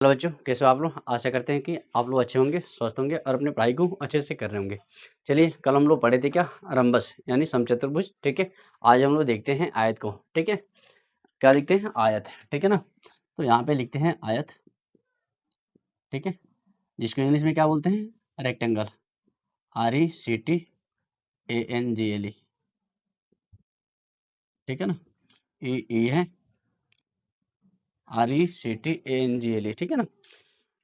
Hello बच्चों, कैसे हो आप लोग। आशा करते हैं कि आप लोग अच्छे होंगे, स्वस्थ होंगे और अपनी पढ़ाई को अच्छे से कर रहे होंगे। चलिए, कल हम लोग पढ़े थे क्या, रंबस यानी समचतुर्भुज। ठीक है, आज हम लोग देखते हैं आयत को। ठीक है, क्या लिखते हैं, आयत। ठीक है ना, तो यहाँ पे लिखते हैं आयत। ठीक है, जिसको इंग्लिश में क्या बोलते हैं, रेक्टेंगल। RECTANGLE। ठीक है ना, ये है RECTANGLE। ठीक है ना,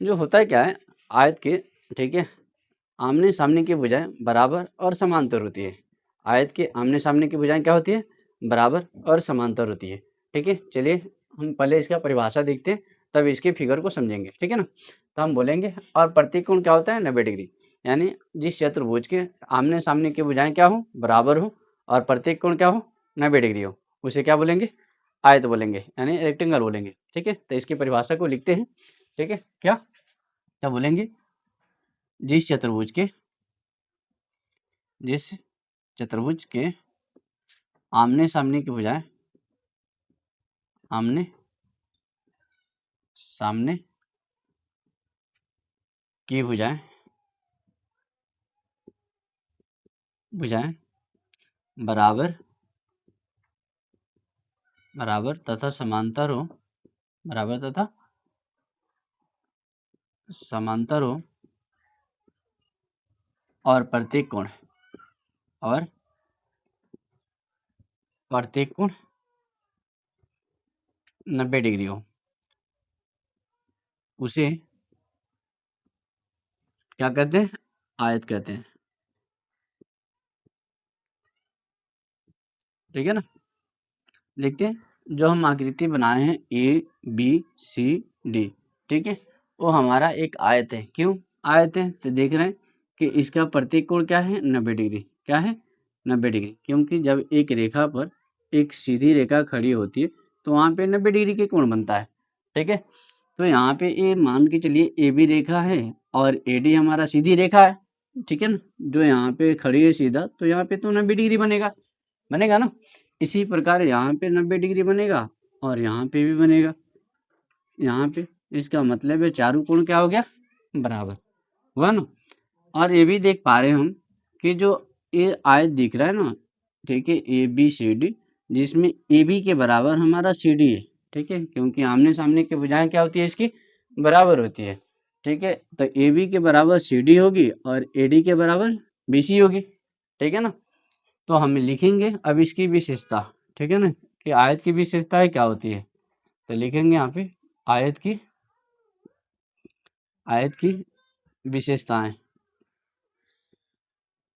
जो होता है क्या है आयत के, ठीक है, आमने सामने की भुजाएं बराबर और समांतर होती है। आयत के आमने सामने की भुजाएं क्या होती है, बराबर और समांतर होती है। ठीक है, चलिए हम पहले इसका परिभाषा देखते हैं, तब इसके फिगर को समझेंगे। ठीक है ना, तो हम बोलेंगे और प्रत्येक कोण क्या होता है, 90 डिग्री। यानी जिस चतुर्भुज के आमने सामने की भुजाएं क्या हो, बराबर हो, और प्रत्येक कोण क्या हो, 90 डिग्री हो, उसे क्या बोलेंगे, आयत बोलेंगे, यानी रेक्टेंगल बोलेंगे। ठीक है, तो इसकी परिभाषा को लिखते हैं। ठीक है, क्या क्या बोलेंगे, जिस चतुर्भुज के आमने सामने की भुजाएं, आमने सामने की भुजाएं भुजाएं बराबर बराबर तथा समांतर हो, बराबर तथा समांतर हो, और प्रत्येक कोण 90 डिग्री हो, उसे क्या कहते हैं, आयत कहते हैं। ठीक है ना, लिखते हैं जो हम आकृति बनाए हैं ABCD। ठीक है, वो हमारा एक आयत है। क्यों आयत है, तो देख रहे हैं कि इसका प्रत्येक कोण क्या है, 90 डिग्री। क्या है, 90 डिग्री, क्योंकि जब एक रेखा पर एक सीधी रेखा खड़ी होती है तो वहाँ पे 90 डिग्री के कोण बनता है। ठीक है, तो यहाँ पे ये मान के चलिए AB रेखा है और AD हमारा सीधी रेखा है। ठीक है ना, जो यहाँ पे खड़ी है सीधा, तो यहाँ पे तो 90 डिग्री बनेगा, बनेगा ना। इसी प्रकार यहाँ पे 90 डिग्री बनेगा और यहाँ पे भी बनेगा, यहाँ पे। इसका मतलब है चारों कोण क्या हो गया, बराबर हुआ ना। और ये भी देख पा रहे हैं हम कि जो ये आयत दिख रहा है ना, ठीक है, ABCD, जिसमें AB के बराबर हमारा CD है। ठीक है, क्योंकि आमने सामने की भुजाएं क्या होती है, इसकी बराबर होती है। ठीक है, तो AB के बराबर CD होगी और AD के बराबर BC होगी। ठीक है ना, तो हम लिखेंगे अब इसकी विशेषता। ठीक है ना, कि आयत की विशेषताएं क्या होती है, तो लिखेंगे यहाँ पे आयत की विशेषताएं,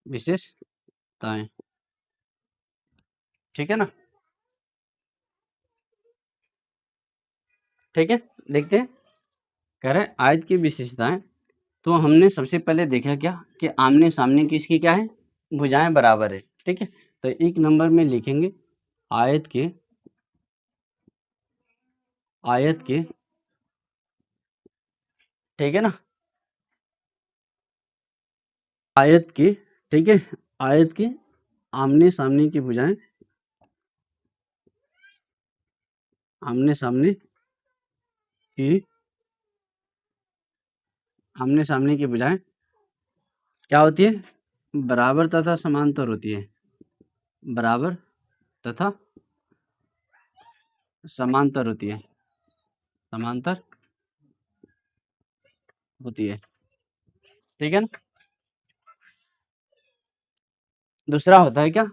विशेषताएं। ठीक है ना, ठीक है, देखते हैं, कह रहे हैं आयत की विशेषताएं। तो हमने सबसे पहले देखा क्या कि आमने सामने की इसकी क्या है, भुजाएं बराबर है। ठीक है, तो एक नंबर में लिखेंगे आयत के ठीक है ना, आयत के, ठीक है, आयत के आमने सामने की भुजाएं, आमने सामने की आमने सामने की भुजाएं क्या होती है, बराबर तथा समांतर होती है, बराबर तथा समांतर होती है, समांतर होती है। ठीक है ना, दूसरा होता है क्या,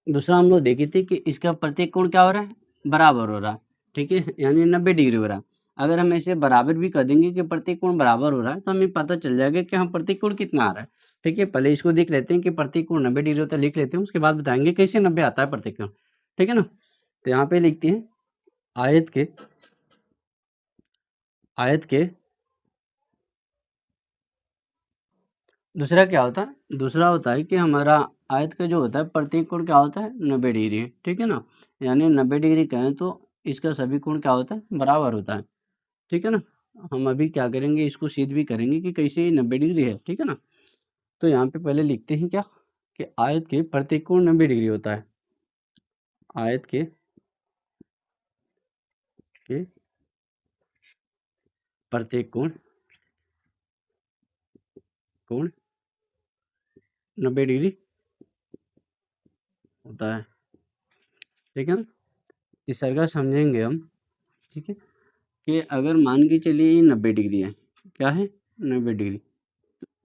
दूसरा हम लोग देखे थे कि इसका प्रत्येक कोण क्या हो रहा है, बराबर हो रहा है। ठीक है, यानी 90 डिग्री हो रहा है। अगर हम इसे बराबर भी कर देंगे कि प्रत्येक कोण बराबर हो रहा है, तो हमें पता चल जाएगा कि हम प्रत्येक कोण कितना आ रहा है। ठीक है, पहले इसको देख लेते हैं कि प्रत्येक कोण 90 डिग्री होता है, लिख लेते हैं, उसके बाद बताएंगे कैसे 90 आता है प्रत्येक कोण। ठीक है ना, तो यहाँ पे लिखते हैं आयत के आयत के दूसरा क्या होता है, दूसरा होता है कि हमारा आयत का जो होता है प्रत्येक कोण क्या होता है, 90 डिग्री। ठीक है ना, यानी 90 डिग्री कहें तो इसका सभी कोण क्या होता है, बराबर होता है। ठीक है ना, हम अभी क्या करेंगे, इसको सिद्ध भी करेंगे कि कैसे ये 90 डिग्री है। ठीक है ना, तो यहाँ पे पहले लिखते हैं क्या कि आयत के प्रत्येक कोण 90 डिग्री होता है। आयत के प्रत्येक कोण 90 डिग्री होता है। ठीक है ना, तीसरा समझेंगे हम। ठीक है, कि अगर मान के चलिए ये 90 डिग्री है, क्या है 90 डिग्री,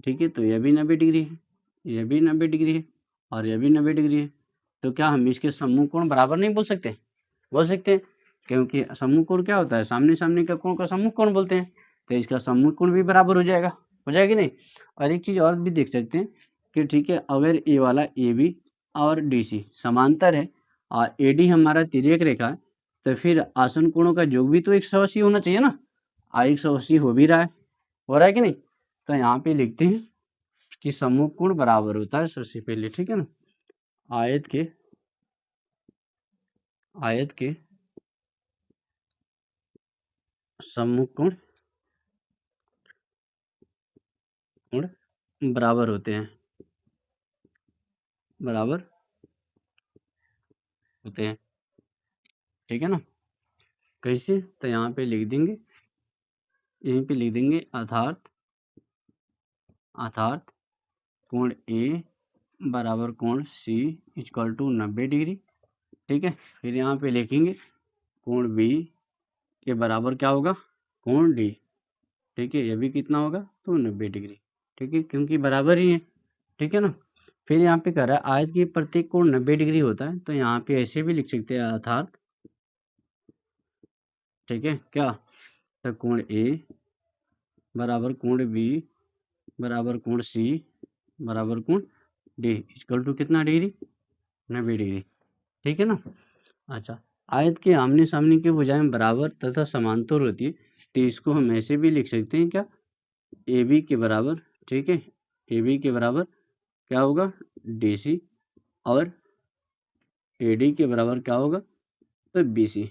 ठीक है, तो यह भी 90 डिग्री है, यह भी 90 डिग्री है और यह भी 90 डिग्री है। तो क्या हम इसके समूह कोण बराबर नहीं बोल सकते? बोल सकते हैं, क्योंकि समूह कोण क्या होता है, सामने सामने का कोण का समूह कोण बोलते हैं। तो इसका समूह कोण भी बराबर हो जाएगा, हो जाएगा कि नहीं। और एक चीज़ और भी देख सकते हैं कि ठीक है, अगर ये वाला ए बी और डी सी समांतर है और ए डी हमारा तिर्यक रेखा है, तो फिर आसन कोणों का योग भी तो 180 होना चाहिए ना। 180 हो भी रहा है, हो रहा है कि नहीं। तो यहाँ पे लिखते हैं कि समूह कोण बराबर होता है सबसे पहले, ठीक है ना, आयत के समूह कोण बराबर होते हैं, बराबर होते हैं। ठीक है ना, कैसे, तो यहाँ पे लिख देंगे, यहीं पे लिख देंगे अर्थात कोण ए बराबर कोण सी इक्वल टू 90 डिग्री। ठीक है, फिर यहाँ पे लिखेंगे कोण बी के बराबर क्या होगा, कोण डी। ठीक है, ये भी कितना होगा, तो 90 डिग्री। ठीक है, क्योंकि बराबर ही है। ठीक है ना, फिर यहाँ पे कह रहा है आयत की प्रत्येक कोण 90 डिग्री होता है, तो यहाँ पे ऐसे भी लिख सकते हैं अर्थात, ठीक है क्या, तो कोण ए बराबर कोण बी बराबर कोण सी बराबर कोण डी इक्वल टू कितना डिग्री, 90 डिग्री। ठीक है ना। अच्छा, आयत के आमने सामने के बजाय बराबर तथा समांतर होती है, तो इसको हम ऐसे भी लिख सकते हैं क्या, ए बी के बराबर, ठीक है, ए बी के बराबर क्या होगा, डी सी, और ए डी के बराबर क्या होगा, तो बी सी।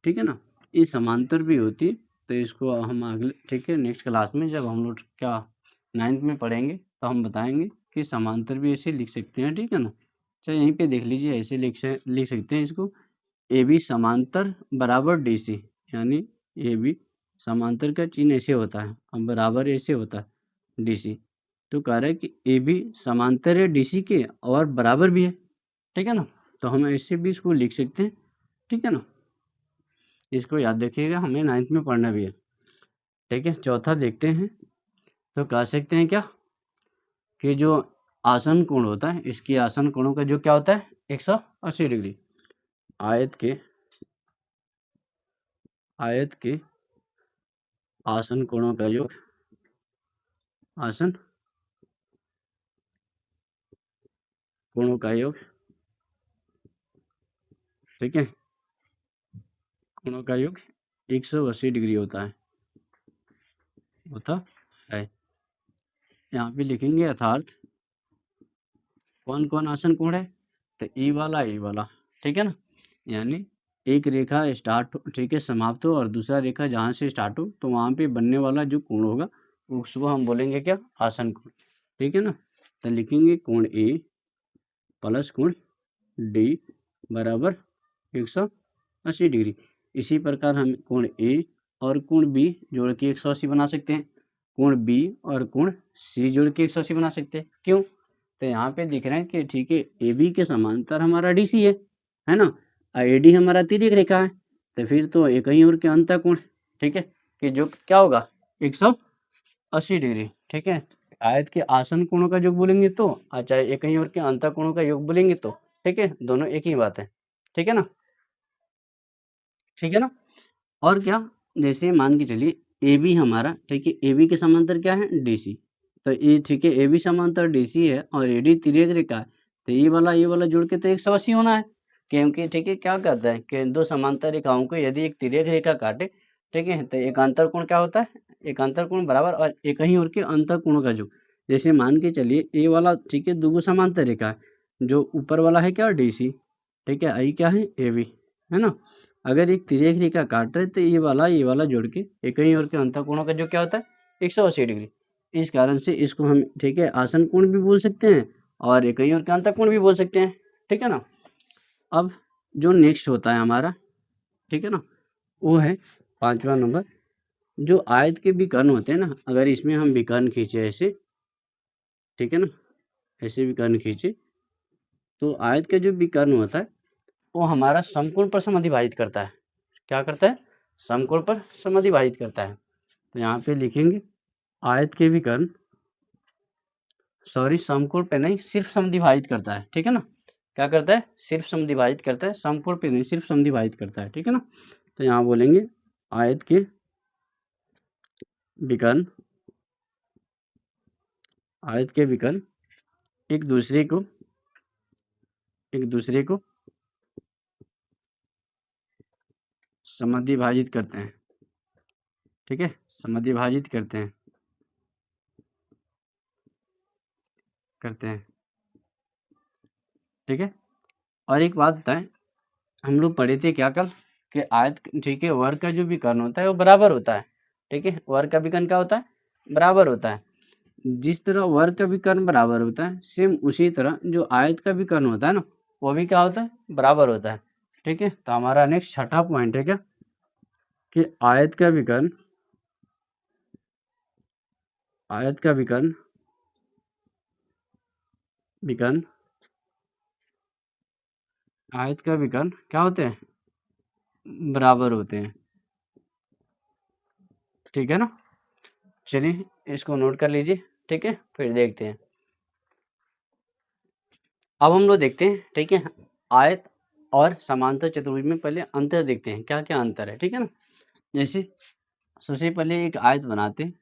ठीक है ना, ये समांतर भी होती है, तो इसको हम अगले, ठीक है, नेक्स्ट क्लास में जब हम लोग क्या 9th में पढ़ेंगे तो हम बताएंगे कि समांतर भी ऐसे लिख सकते हैं। ठीक है ना, चलिए यहीं पे देख लीजिए, ऐसे लिख सकते हैं इसको, ए बी समांतर बराबर डी सी, यानी ए बी समांतर का चिन्ह ऐसे होता है, अब बराबर ऐसे होता है डी सी। तो कह रहा है कि ए बी समांतर है डी सी के और बराबर भी है। ठीक है ना, तो हम ऐसे भी इसको लिख सकते हैं। ठीक है ना, इसको याद रखिएगा, हमें 9th में पढ़ना भी है। ठीक है, चौथा देखते हैं, तो कह सकते हैं क्या कि जो आसन कोण होता है, इसकी आसन कोणों का जो क्या होता है 180 डिग्री। आयत के आसन कोणों का योग, आसन कोणों का योग, ठीक है, कोणों का योग 180 डिग्री होता है, यहाँ पे लिखेंगे अर्थात कौन कौन आसन कोण है, तो ई वाला, ठीक है ना, यानी एक रेखा स्टार्ट, ठीक है, समाप्त हो और दूसरा रेखा जहाँ से स्टार्ट हो, तो वहाँ पे बनने वाला जो कोण होगा उसको हम बोलेंगे क्या, आसन कोण। ठीक है ना, तो लिखेंगे कोण ए प्लस कोण डी बराबर 180 डिग्री। इसी प्रकार हम कोण ए और कोण बी जोड़ के 180 बना सकते हैं, कोण बी और कोण सी जोड़ के 180 बना सकते हैं। क्यों, तो यहाँ पे दिख रहा है कि ठीक है, ए बी के समांतर हमारा डी सी है ना, ए डी हमारा तिर्यक रेखा है, तो फिर तो एक ही और के अंतर कोण, ठीक है, कि जो क्या होगा 180 डिग्री। ठीक है, आयत के आसन कोणों का योग बोलेंगे तो, चाहे एक ही और के अंतर कोणों का योग बोलेंगे तो, ठीक है, दोनों एक ही बात है। ठीक है ना, ठीक है ना। और क्या, जैसे मान के चलिए ए बी हमारा, ठीक है, ए बी के समांतर क्या है डी सी, तो ये ठीक है, ए बी समांतर डी सी है और ए डी तिर्यक रेखा है, तो ये वाला जोड़ के तो 180 होना है, क्योंकि ठीक है क्या कहता है कि दो समांतर रेखाओं को यदि एक तिर्यक रेखा काटे, ठीक है, तो एक अंतर कोण क्या होता है, एक अंतर कोण बराबर और एक ही और के अंतर कोणों का जो, जैसे मान के चलिए ए वाला, ठीक है, दो समांतर रेखा है, जो ऊपर वाला है क्या डी सी, ठीक है, आई क्या है ए बी, है ना, अगर एक तिर्यक रेखा काट रहे तो ये वाला जोड़ के एक ही और के अंतर कोणों का जो क्या होता है 180 डिग्री। इस कारण से इसको हम, ठीक है, आसन कोण भी बोल सकते हैं और एक ही और के अंतर कोण भी बोल सकते हैं। ठीक है ना, अब जो नेक्स्ट होता है हमारा, ठीक है ना, वो है 5वां नंबर, जो आयत के विकर्ण होते हैं ना, अगर इसमें हम विकर्ण खींचे ऐसे, ठीक है ना, ऐसे विकर्ण खींचे तो आयत का जो विकर्ण होता है वो हमारा समकोण पर समद्विभाजित करता है। क्या करता है? समकोण पर समद्विभाजित करता है। तो यहाँ पे लिखेंगे आयत के विकर्ण, सॉरी समकोण पे नहीं, सिर्फ समद्विभाजित करता है, ठीक है ना। क्या करता है? सिर्फ समद्विभाजित करता है, समकोण पे नहीं, सिर्फ समद्विभाजित करता है, ठीक है ना। तो यहाँ बोलेंगे आयत के विकर्ण, आयत के विकर्ण एक दूसरे को समद्विभाजित करते हैं, ठीक है, समद्विभाजित करते हैं, ठीक है। और एक बात बताएं, हम लोग पढ़े थे क्या कल कि आयत, ठीक है, वर्ग का जो विकर्ण होता है वो बराबर होता है, ठीक है। वर्ग का विकर्ण क्या होता है? बराबर होता है। जिस तरह वर्ग का विकर्ण बराबर होता है, सेम उसी तरह जो आयत का विकर्ण होता है ना, वो भी क्या होता है? बराबर होता है, ठीक है। तो हमारा नेक्स्ट छठा पॉइंट है क्या कि आयत का विकर्ण, आयत का विकर्ण आयत का विकर्ण क्या होते हैं? बराबर होते हैं, ठीक है ना। चलिए इसको नोट कर लीजिए, ठीक है, फिर देखते हैं। अब हम लोग देखते हैं, ठीक है, आयत और समांतर चतुर्भुज में पहले अंतर देखते हैं, क्या क्या अंतर है, ठीक है ना। जैसे सबसे पहले एक आयत बनाते हैं,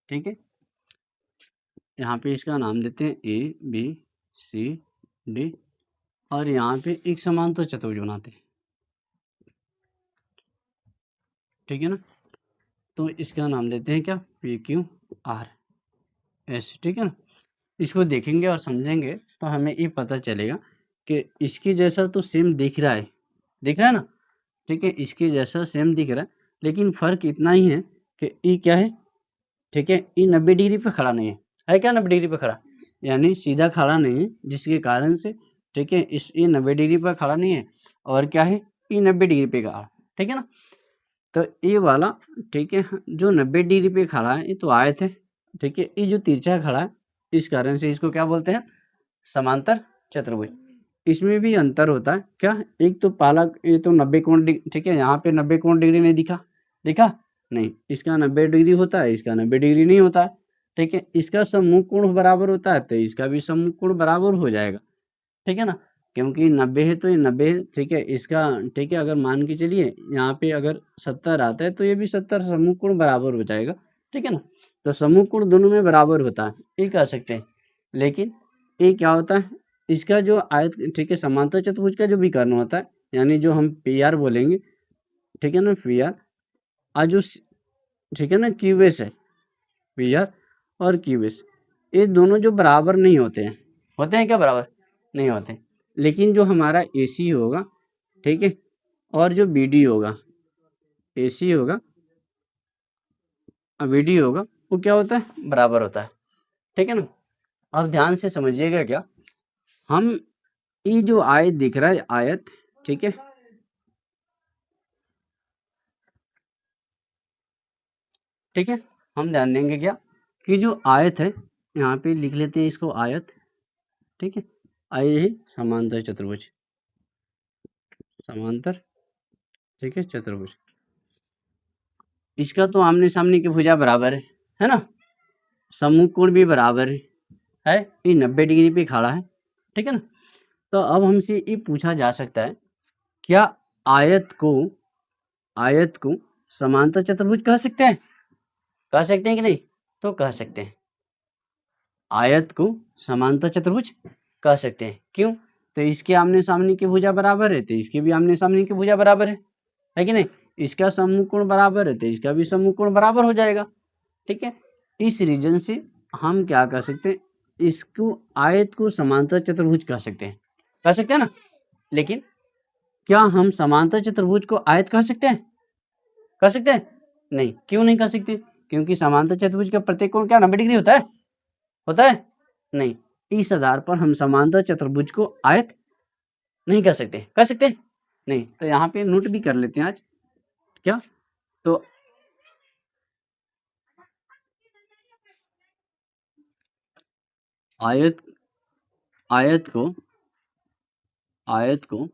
ठीक है। यहाँ पे इसका नाम देते हैं ए बी सी डी, और यहाँ पे एक समांतर चतुर्भुज बनाते हैं, ठीक है ना। तो इसका नाम देते हैं क्या? पी क्यू आर एस, ठीक है ना। इसको देखेंगे और समझेंगे तो हमें ये पता चलेगा कि इसकी जैसा तो सेम दिख रहा है, दिख रहा है ना, ठीक है, इसके जैसा सेम दिख रहा है, लेकिन फर्क इतना ही है कि ई क्या है, ठीक है, ई 90 डिग्री पे खड़ा नहीं है क्या? 90 डिग्री पे खड़ा, यानी सीधा खड़ा नहीं है, जिसके कारण से, ठीक है, इस ये 90 डिग्री पर खड़ा नहीं है, और क्या है, ई 90 डिग्री पे खड़ा, ठीक है ना। तो ये वाला, ठीक है, जो 90 डिग्री पे खड़ा है ये तो आयत है, ठीक है। ये जो तिरछा खड़ा है, इस कारण से इसको क्या बोलते हैं? समांतर चतुर्भुज। इसमें भी अंतर होता है क्या? एक तो पालक, ये तो 90 कोण, ठीक है, यहाँ पे 90 कोण डिग्री नहीं दिखा, दिखा नहीं, इसका 90 डिग्री होता है, इसका 90 डिग्री नहीं होता है, ठीक है। इसका सम्मुख कोण बराबर होता है तो इसका भी सम्मुख कोण बराबर हो जाएगा, ठीक है ना, क्योंकि 90 है तो ये 90 है, ठीक है। इसका, ठीक है, अगर मान के चलिए यहाँ पे अगर 70 आता है तो ये भी 70 सम्मुख कोण बराबर हो जाएगा, ठीक है ना। तो सम्मुख कोण दोनों में बराबर होता है, ये कह सकते हैं। लेकिन ये क्या होता है, इसका जो आयत, ठीक है, समांतर चतुर्भुज का जो विकर्ण होता है, यानी जो हम पी आर बोलेंगे, ठीक है ना, पी आर, और जो, ठीक है ना, क्यूएस है, पी आर और क्यूएस, ये दोनों जो बराबर नहीं होते हैं, होते हैं क्या? बराबर नहीं होते। लेकिन जो हमारा AC होगा, ठीक है, और जो BD होगा, AC होगा और BD होगा, वो क्या होता है? बराबर होता है, ठीक है ना। अब ध्यान से समझिएगा, क्या हम, ये जो आयत दिख रहा है, आयत, ठीक है, ठीक है, हम ध्यान देंगे क्या कि जो आयत है, यहाँ पे लिख लेते हैं इसको आयत, ठीक है, आइए ही समांतर चतुर्भुज, समांतर, ठीक है, चतुर्भुज, इसका तो आमने सामने की भुजा बराबर है ना, सम्मुख कोण भी बराबर है, ये 90 डिग्री पे खड़ा है, ठीक है ना। तो अब हमसे ये पूछा जा सकता है, क्या आयत को समांतर चतुर्भुज कह सकते हैं? कह सकते हैं कि नहीं? तो कह सकते हैं, आयत को समांतर चतुर्भुज कह सकते हैं। क्यों? तो इसके आमने सामने की भुजा बराबर है तो इसके भी आमने सामने की भुजा बराबर है कि नहीं। इसका सम्मुख कोण बराबर है तो इसका भी सम्मुख कोण बराबर हो जाएगा, ठीक है। इस रीजन से हम क्या कह सकते हैं, इसको आयत को समांतर चतुर्भुज कह सकते हैं ना। लेकिन क्या हम समांतर चतुर्भुज को आयत कह सकते हैं? कह सकते हैं? नहीं। क्यों नहीं कह सकते? क्योंकि समांतर चतुर्भुज का प्रत्येक कोण क्या 90 डिग्री होता है नहीं। इस आधार पर हम समांतर चतुर्भुज को आयत नहीं कह सकते। कह सकते हैं? नहीं, तो यहाँ पे नोट भी कर लेते हैं आज क्या। तो आयत आयत को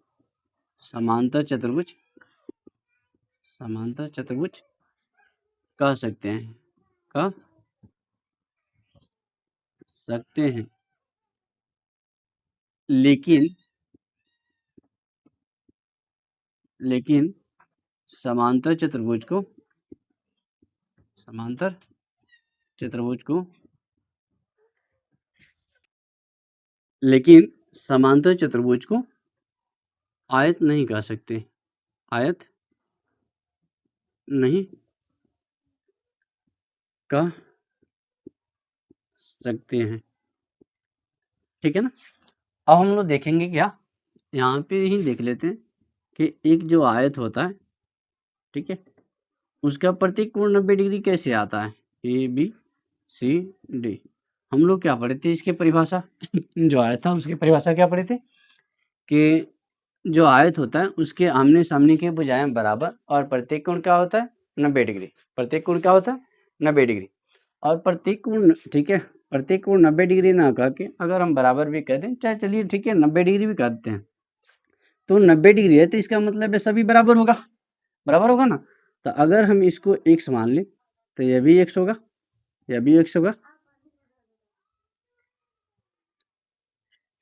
समांतर चतुर्भुज कह सकते हैं, लेकिन समांतर चतुर्भुज को आयत नहीं कह सकते, आयत नहीं कह सकते हैं, ठीक है ना। अब हम लोग देखेंगे क्या, यहाँ पे ही देख लेते हैं कि एक जो आयत होता है, ठीक है, उसका प्रत्येक कोण 90 डिग्री कैसे आता है, ए बी सी डी। हम लोग क्या पढ़े थे इसके परिभाषा जो आयत था उसकी परिभाषा क्या पढ़े थे कि जो आयत होता है उसके आमने सामने के भुजाएं बराबर और प्रत्येक कोण क्या होता है 90 डिग्री, प्रत्येक कोण क्या होता है 90 डिग्री। और प्रत्येक कोण, ठीक है, प्रत्येक कोण 90 डिग्री ना कह के अगर हम बराबर भी कह दें, चाहे चलिए ठीक है 90 डिग्री भी कहते हैं, तो 90 डिग्री है तो इसका मतलब है सभी बराबर होगा ना। तो अगर हम इसको x मान लें तो यह भी x होगा, यह भी x होगा,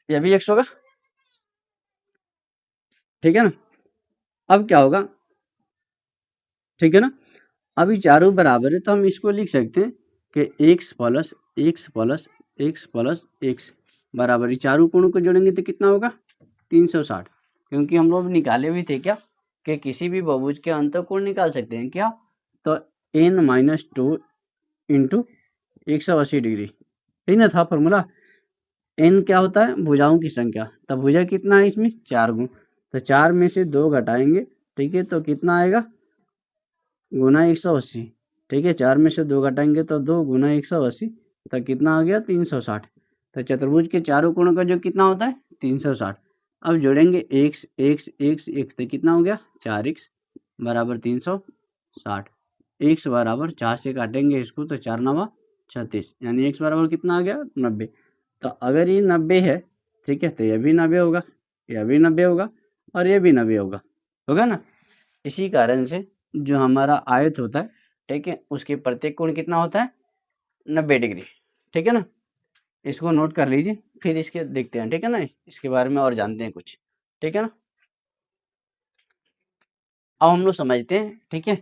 यह भी x होगा, ठीक है ना। अब क्या होगा, ठीक है ना, अभी चारों बराबर है तो हम इसको लिख सकते हैं कि x plus x plus x plus x बराबर, ये चारों कोणों को जोड़ेंगे तो कितना होगा 360, क्योंकि हम लोग निकाले भी थे क्या कि किसी भी बहुभुज के अंतःकोण निकाल सकते हैं क्या, तो n-2 इंटू 180 डिग्री, ठीक ना था फॉर्मूला। n क्या होता है भुजाओं की संख्या, तब भुजा कितना है इसमें 4 गुण, तो 4 में से 2 घटाएंगे, ठीक है, तो कितना आएगा गुना 180, ठीक है, 4 में से 2 घटाएंगे तो 2 गुना 180, तो कितना आ गया 360। तो चतुर्भुज के चारों कोणों का जो कितना होता है 360। अब जोड़ेंगे x x x x तो कितना हो गया 4x बराबर 360, x बराबर 4 से काटेंगे इसको तो 4 नवा 36, यानी x बराबर कितना आ गया 90। तो अगर ये 90 है, ठीक है, तो यह भी 90 होगा, यह भी 90 होगा और यह भी 90 होगा ना। इसी कारण से जो हमारा आयत होता है, ठीक है, उसके प्रत्येक कोण कितना होता है 90 डिग्री, ठीक है ना। इसको नोट कर लीजिए, फिर इसके देखते हैं, ठीक है ना, इसके बारे में और जानते हैं कुछ, ठीक है ना। अब हम लोग समझते हैं, ठीक है,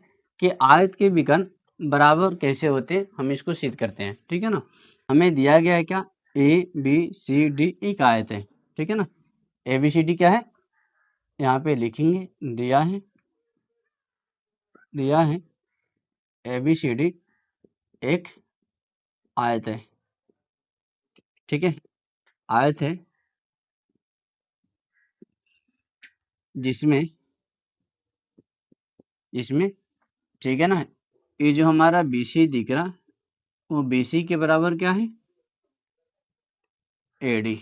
कि आयत के विकर्ण बराबर कैसे होते हैं, हम इसको सिद्ध करते हैं, ठीक है ना। हमें दिया गया है क्या ए बी सी डी एक आयत है, ठीक है ना। ए बी सी डी क्या है यहाँ पे लिखेंगे, दिया है ए बी सी डी एक आयत है, ठीक है, आयत है जिसमें ठीक है ना, ये जो हमारा BC दिख रहा वो BC के बराबर क्या है AD,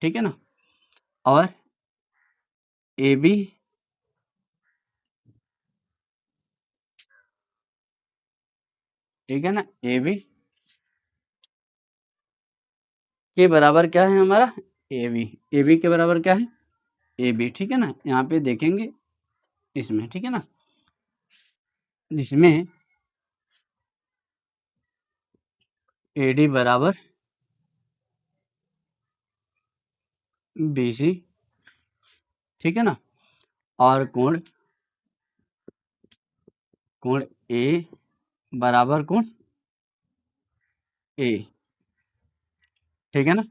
ठीक है ना, और AB ठीक है ना, AB के बराबर क्या है हमारा AB के बराबर क्या है AB, ठीक है ना। यहाँ पे देखेंगे इसमें, ठीक है ना, जिसमें AD बराबर BC, ठीक है ना, और कोण A बराबर कोण A, ठीक है ना।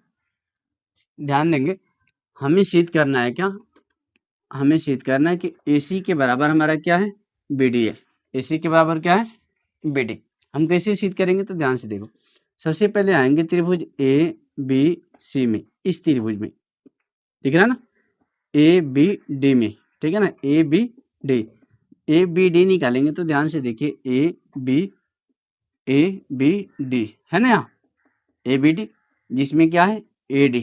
ध्यान देंगे, हमें सिद्ध करना है क्या, हमें सिद्ध करना है कि AC के बराबर हमारा क्या है BD है, AC के बराबर क्या है BD। हम कैसे सिद्ध करेंगे तो ध्यान से देखो, सबसे पहले आएंगे त्रिभुज ABC में, इस त्रिभुज में दिख रहा है ना ABD में, ठीक है ना, ABD ABD निकालेंगे तो ध्यान से देखिए ABD है ना, यहाँ ABD जिसमें क्या है AD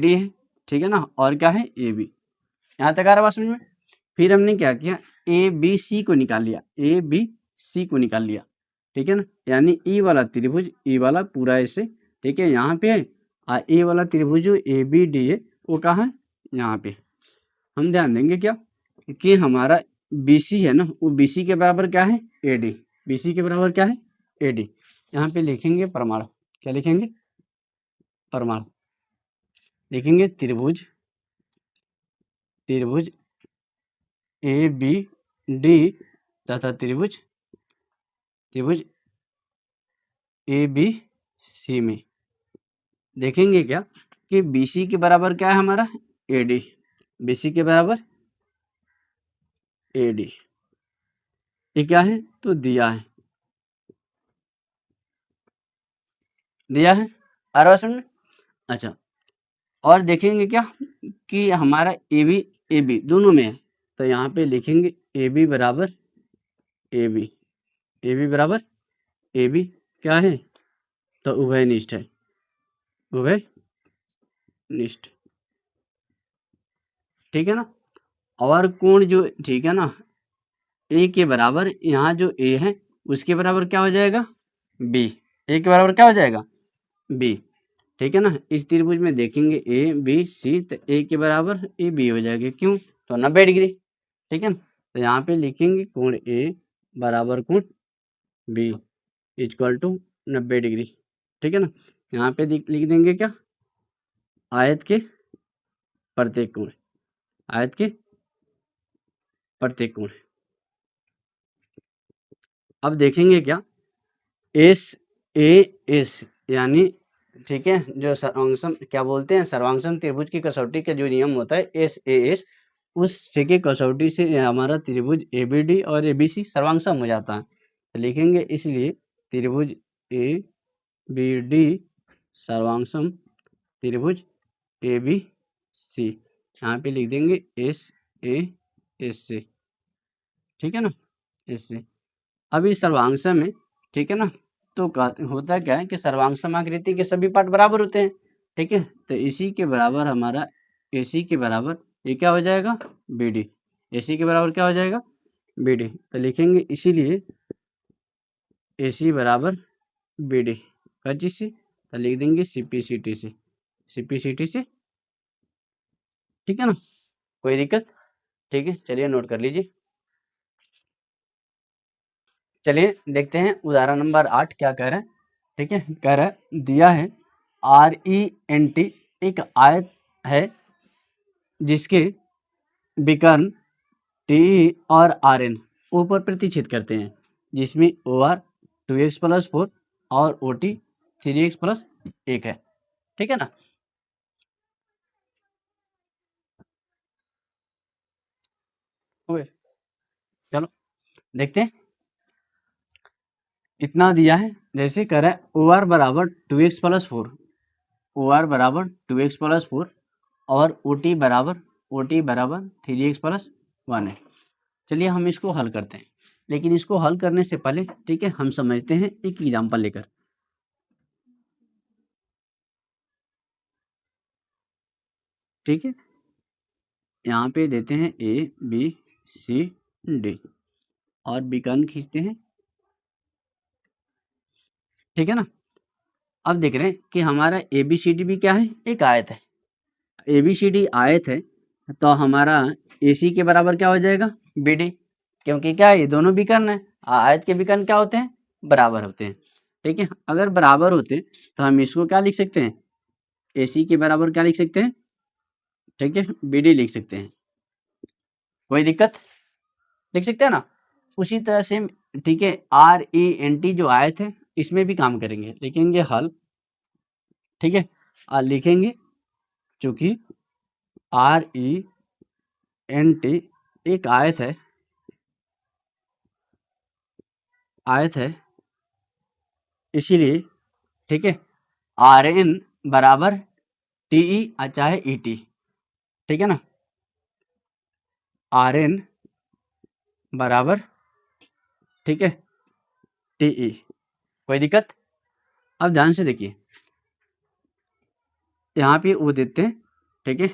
है, ठीक है ना, और क्या है AB। यहाँ तक आ रहा बात समझ में। फिर हमने क्या किया, ए बी सी को निकाल लिया, ए बी सी को निकाल लिया, ठीक है ना। यानी ई वाला त्रिभुज, ई वाला पूरा ऐसे, ठीक है, यहाँ पे है। और ए वाला त्रिभुज जो ए बी डी है वो कहाँ है, यहाँ पे। हम ध्यान देंगे क्या कि हमारा बी सी है ना, वो बी सी के बराबर क्या है, ए डी। बी सी के बराबर क्या है, ए डी। यहाँ पे लिखेंगे प्रमाण, क्या लिखेंगे, प्रमाण लिखेंगे त्रिभुज, त्रिभुज ए बी डी तथा त्रिभुज, त्रिभुज ए बी सी में देखेंगे क्या कि बी सी के बराबर क्या है हमारा, ए डी। बी सी के बराबर ए डी, ये क्या है तो दिया है, दिया है, आ रहा है समझ में। अच्छा, और देखेंगे क्या कि हमारा ए बी दोनों में है, तो यहाँ पे लिखेंगे ए बी बराबर ए बी, ए बी बराबर ए बी क्या है, तो उभयनिष्ठ है, उभयनिष्ठ, ठीक है ना। और कोण जो, ठीक है ना, ए के बराबर यहाँ जो ए है उसके बराबर क्या हो जाएगा, बी। ए के बराबर क्या हो जाएगा, बी, ठीक है ना। इस त्रिभुज में देखेंगे ए बी सी, तो ए के बराबर ए बी हो जाएगा, क्यों, तो 90 डिग्री, ठीक है ना। तो यहाँ पे लिखेंगे कोण ए बराबर कोण बी इक्वल टू 90 डिग्री, ठीक है ना। यहाँ पे लिख देंगे क्या, आयत के प्रत्येक कोण, आयत के प्रत्येक कोण। अब देखेंगे क्या, एस ए एस यानी, ठीक है, जो सर्वांगसम क्या बोलते हैं, सर्वांगसम त्रिभुज की कसौटी का जो नियम होता है एस ए एस, उस ठीक है कसौटी से हमारा त्रिभुज ए बी डी और ए बी सी सर्वांगसम हो जाता है। तो लिखेंगे इसलिए त्रिभुज ए बी डी सर्वांगसम त्रिभुज ए बी सी, यहाँ पे लिख देंगे एस ए एस से, ठीक है ना, एस से। अब इस सर्वांगसम में, ठीक है ना, तो होता क्या है कि सर्वांगसम आकृति के सभी पार्ट बराबर होते हैं, ठीक है। तो इसी के बराबर हमारा एसी के बराबर ये क्या हो जाएगा, बी डी। एसी के बराबर क्या हो जाएगा, बी डी। तो लिखेंगे इसीलिए एसी बराबर बी डी का चीज से, तो लिख देंगे सीपीसीटी से, सीपीसीटी से, ठीक है ना, कोई दिक्कत, ठीक है। चलिए नोट कर लीजिए। चलिए देखते हैं उदाहरण नंबर 8 क्या कह रहा है, ठीक है। कह रहा है दिया है RENT एक आयत है जिसके विकर्ण TE और RN ऊपर प्रतिच्छेद करते हैं, जिसमें OR 2x + 4 और OT 3x + 1 है, ठीक है ना। चलो देखते हैं, इतना दिया है, जैसे कह रहा है OR बराबर 2x + 4, OR बराबर 2x + 4 और OT बराबर 3x + 1 है। चलिए हम इसको हल करते हैं, लेकिन इसको हल करने से पहले, ठीक है, हम समझते हैं एक एग्जाम्पल लेकर, ठीक है। यहाँ पे देते हैं ए बी सी डी और विकर्ण खींचते हैं, ठीक है ना। अब देख रहे हैं कि हमारा ए बी सी डी भी क्या है, एक आयत है। ए बी सी डी आयत है, तो हमारा ए सी के बराबर क्या हो जाएगा, बी डी, क्योंकि क्या है ये दोनों विकर्ण है। आयत के विकर्ण क्या होते हैं, बराबर होते हैं, ठीक है। अगर बराबर होते तो हम इसको क्या लिख सकते हैं, ए सी के बराबर क्या लिख सकते हैं, ठीक है, बी डी लिख सकते हैं, कोई दिक्कत, लिख सकते हैं ना। उसी तरह से, ठीक है, RENT जो आयत है इसमें भी काम करेंगे, लिखेंगे हल, ठीक है, और लिखेंगे चूंकि RENT एक आयत है, आयत है, इसीलिए, ठीक है, RN बराबर TE चाहे ET, ठीक है ना, RN बराबर, ठीक है, TE, कोई दिक्कत। अब ध्यान से देखिए, यहाँ पे वो देते हैं, ठीक है।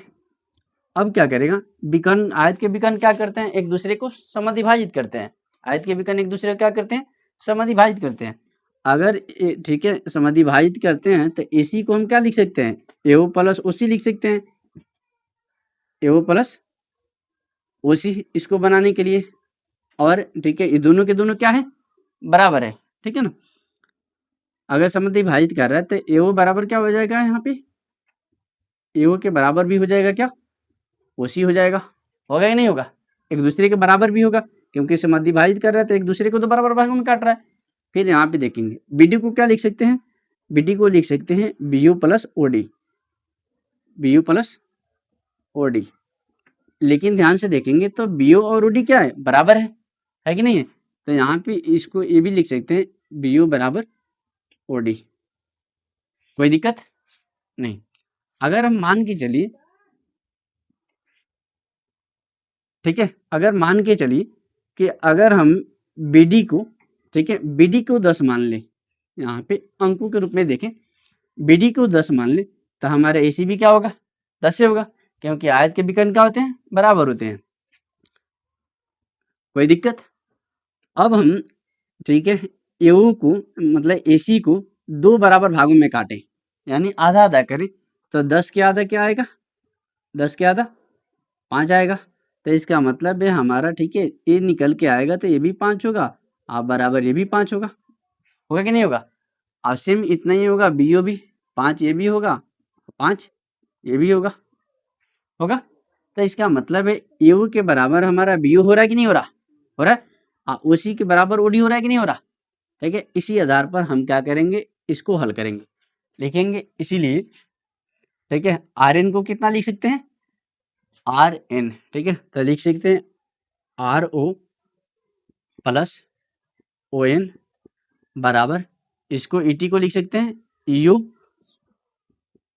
अब क्या करेगा, विकर्ण, आयत के विकर्ण क्या करते हैं, एक दूसरे को समद्विभाजित करते हैं। आयत के विकर्ण एक दूसरे को क्या करते हैं, समद्विभाजित करते हैं। अगर ठीक है समद्विभाजित करते हैं तो इसी को हम क्या लिख सकते हैं, एओ प्लस ओसी लिख सकते हैं, एओ प्लस ओसी इसको बनाने के लिए। और ठीक है ये दोनों के दोनों क्या है, बराबर है, ठीक है ना। अगर समद्विभाजित कर रहा है तो एओ बराबर क्या हो जाएगा, यहाँ पे एओ के बराबर भी हो जाएगा क्या, ओसी हो जाएगा, होगा या नहीं होगा, एक दूसरे के बराबर भी होगा क्योंकि समद्विभाजित कर रहा है तो एक दूसरे को तो बराबर भागों में काट रहा है। फिर यहाँ पे देखेंगे बीडी को क्या लिख सकते हैं, बीडी को लिख सकते हैं बीयू प्लस ओडी, बीयू प्लस ओडी। लेकिन ध्यान से देखेंगे तो बीओ और ओडी क्या है, बराबर है कि नहीं है। तो यहाँ पे इसको ये भी लिख सकते हैं बीओ बराबर ओडी, कोई दिक्कत नहीं। अगर हम मान के चलिए, ठीक है, अगर मान के चलिए कि अगर हम बीडी को, ठीक है, बीडी को 10 मान ले, यहाँ पे अंकों के रूप में देखें, बीडी को 10 मान ले तो हमारा एसी भी क्या होगा, 10 से होगा क्योंकि आयत के विकर्ण क्या होते हैं, बराबर होते हैं, कोई दिक्कत। अब हम ठीक है एओ को मतलब एसी को 2 बराबर भागों में काटें, यानी आधा आधा करें तो 10 के आधा क्या आएगा, 10 के आधा 5 आएगा। तो इसका मतलब है हमारा, ठीक है, ये निकल के आएगा तो ये भी 5 होगा, आप बराबर ये भी 5 होगा, होगा कि नहीं होगा। अब सेम इतना ही होगा, बीओ भी 5 ये भी होगा, 5 ये भी होगा, होगा। तो इसका मतलब है एओ के बराबर हमारा बीओ हो रहा है कि नहीं हो रहा, हो रहा है। उसी के बराबर ओडी हो रहा है कि नहीं हो रहा, ठीक है। इसी आधार पर हम क्या करेंगे, इसको हल करेंगे, लिखेंगे। इसीलिए ठीक है आर एन को कितना लिख सकते हैं, आर एन, ठीक है, तो लिख सकते हैं R O plus O N बराबर, इसको ईटी को लिख सकते हैं यू,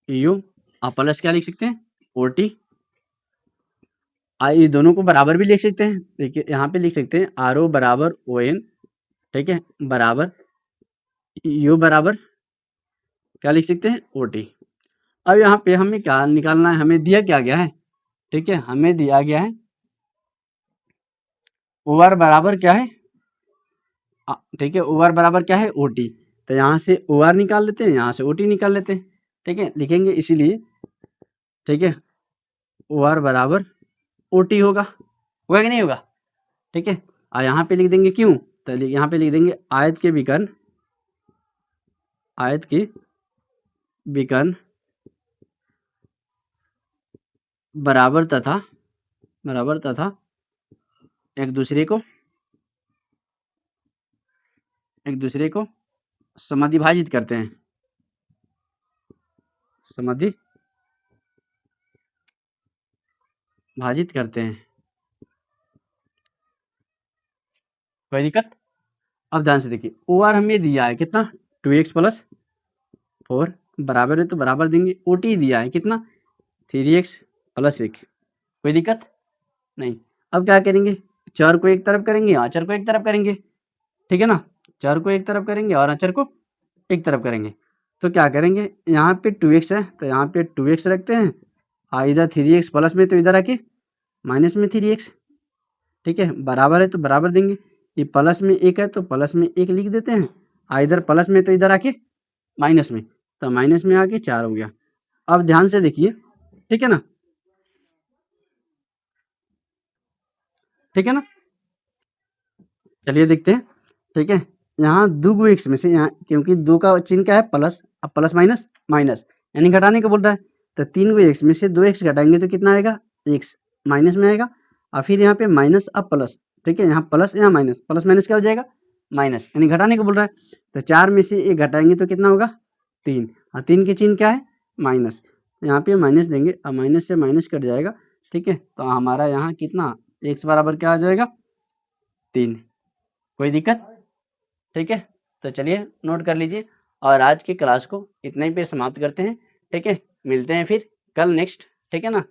यू प्लस क्या लिख सकते हैं ओटी। ये दोनों को बराबर भी लिख सकते हैं, देखिए यहाँ पे लिख सकते हैं आर ओ बराबर ओ एन, ठीक है, बराबर यू बराबर क्या लिख सकते हैं ओटी। अब यहाँ पे हमें क्या निकालना है, हमें दिया क्या गया है, ठीक है, हमें दिया गया है ओ आर बराबर क्या है, ठीक है, ओ आर बराबर क्या है ओटी। तो यहाँ से ओ आर निकाल लेते हैं, यहाँ से ओटी निकाल लेते हैं, ठीक है, लिखेंगे इसीलिए, ठीक है, ओ आर बराबर ओटी होगा, होगा कि नहीं होगा, ठीक है। और यहाँ पे लिख देंगे क्यों, तो यहाँ पे लिख देंगे आयत के विकर्ण, आयत के विकर्ण बराबर तथा एक दूसरे को समद्विभाजित करते हैं, समद्विभाजित करते हैं, कोई दिक्कत। अब ध्यान से देखिए ओ आर हमें दिया है कितना 2x प्लस 4 बराबर है तो बराबर देंगे, ओटी दिया है कितना 3x प्लस 1, कोई दिक्कत नहीं। अब क्या करेंगे, चर को एक तरफ करेंगे, आचर को एक तरफ करेंगे, ठीक है ना, चर को एक तरफ करेंगे और आचर को एक तरफ करेंगे। तो क्या करेंगे, यहाँ पे 2x है तो यहाँ पे 2x रखते हैं, इधर 3x प्लस में तो इधर आके माइनस में 3x, ठीक है, बराबर है तो बराबर देंगे, ये प्लस में 1 है तो प्लस में 1 लिख देते हैं, इधर प्लस में तो इधर आके माइनस में, तो माइनस में आके 4 हो गया। अब ध्यान से देखिए, ठीक है ना, ठीक है ना, चलिए देखते हैं, ठीक है। यहाँ 2 एक्स में से, यहाँ क्योंकि 2 का चिन्ह क्या है प्लस, अब प्लस माइनस माइनस यानी घटाने को बोल रहा है, तो 3 एक्स में से 2 एक्स घटाएंगे तो कितना आएगा, एक्स माइनस में आएगा, और फिर यहाँ पे माइनस अब प्लस, ठीक है, यहाँ प्लस यहाँ माइनस, प्लस माइनस क्या हो जाएगा माइनस, यानी घटाने को बोल रहा है। तो 4 में से 1 घटाएंगे तो कितना होगा 3, और 3 के चिन्ह क्या है माइनस, यहाँ पे माइनस देंगे और माइनस से माइनस कट जाएगा, ठीक है। तो हमारा यहाँ कितना एक्स बराबर क्या आ जाएगा 3, कोई दिक्कत, ठीक है। तो चलिए नोट कर लीजिए, और आज की क्लास को इतना ही पे समाप्त करते हैं, ठीक है। मिलते हैं फिर कल नेक्स्ट, ठीक है ना।